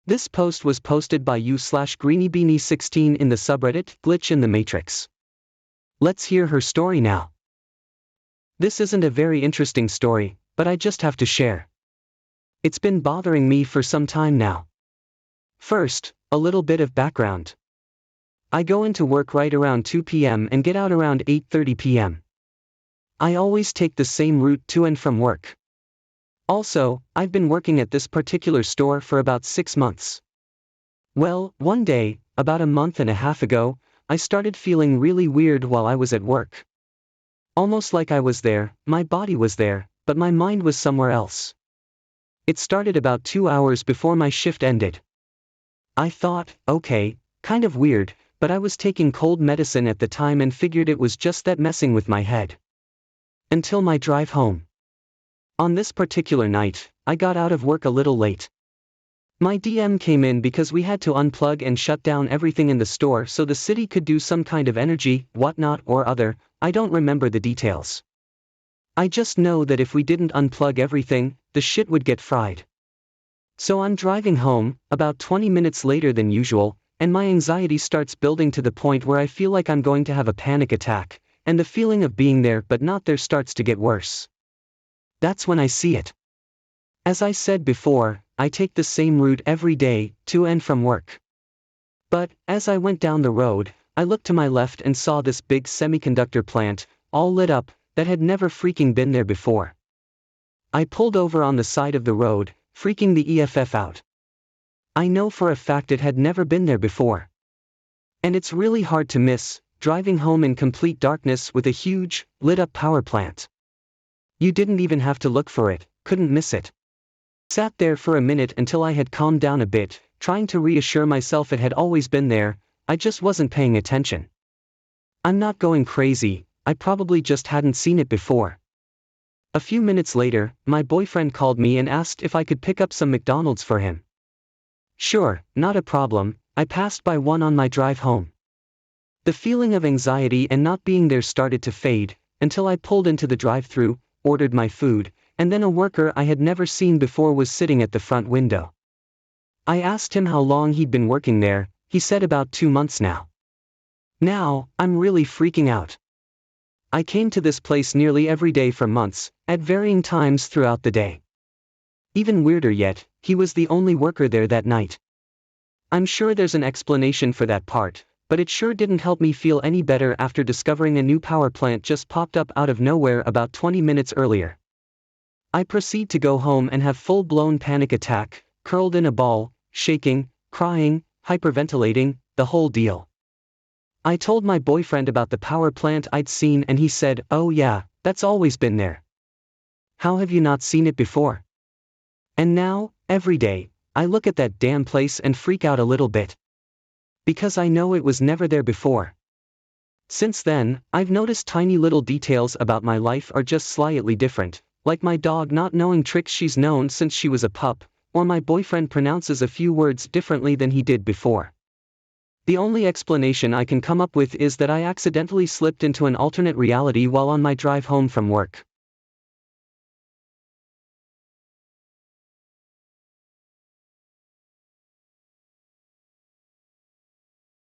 This post was posted by u/greenybeanie16 in the subreddit Glitch in the Matrix. Let's hear her story now. This isn't a very interesting story, but I just have to share. It's been bothering me for some time now. First, a little bit of background. I go into work right around 2 p.m. and get out around 8:30 p.m. I always take the same route to and from work. Also, I've been working at this particular store for about 6 months. Well, one day, about a month and a half ago, I started feeling really weird while I was at work. Almost like I was there, my body was there, but my mind was somewhere else. It started about 2 hours before my shift ended. I thought, okay, kind of weird, but I was taking cold medicine at the time and figured it was just that messing with my head. Until my drive home. On this particular night, I got out of work a little late. My DM came in because we had to unplug and shut down everything in the store so the city could do some kind of energy, whatnot or other, I don't remember the details. I just know that if we didn't unplug everything, the shit would get fried. So I'm driving home, about 20 minutes later than usual, and my anxiety starts building to the point where I feel like I'm going to have a panic attack, and the feeling of being there but not there starts to get worse. That's when I see it. As I said before, I take the same route every day, to and from work. But, as I went down the road, I looked to my left and saw this big semiconductor plant, all lit up, that had never freaking been there before. I pulled over on the side of the road, freaking the EFF out. I know for a fact it had never been there before. And it's really hard to miss, driving home in complete darkness with a huge, lit-up power plant. You didn't even have to look for it, couldn't miss it. Sat there for a minute until I had calmed down a bit, trying to reassure myself it had always been there, I just wasn't paying attention. I'm not going crazy, I probably just hadn't seen it before. A few minutes later, my boyfriend called me and asked if I could pick up some McDonald's for him. Sure, not a problem, I passed by one on my drive home. The feeling of anxiety and not being there started to fade, until I pulled into the drive-thru, ordered my food, and then a worker I had never seen before was sitting at the front window. I asked him how long he'd been working there, he said about 2 months now. Now, I'm really freaking out. I came to this place nearly every day for months, at varying times throughout the day. Even weirder yet, he was the only worker there that night. I'm sure there's an explanation for that part, but it sure didn't help me feel any better after discovering a new power plant just popped up out of nowhere about 20 minutes earlier. I proceed to go home and have full-blown panic attack, curled in a ball, shaking, crying, hyperventilating, the whole deal. I told my boyfriend about the power plant I'd seen and he said, "Oh yeah, that's always been there. How have you not seen it before?" And now, every day, I look at that damn place and freak out a little bit. Because I know it was never there before. Since then, I've noticed tiny little details about my life are just slightly different, like my dog not knowing tricks she's known since she was a pup, or my boyfriend pronounces a few words differently than he did before. The only explanation I can come up with is that I accidentally slipped into an alternate reality while on my drive home from work.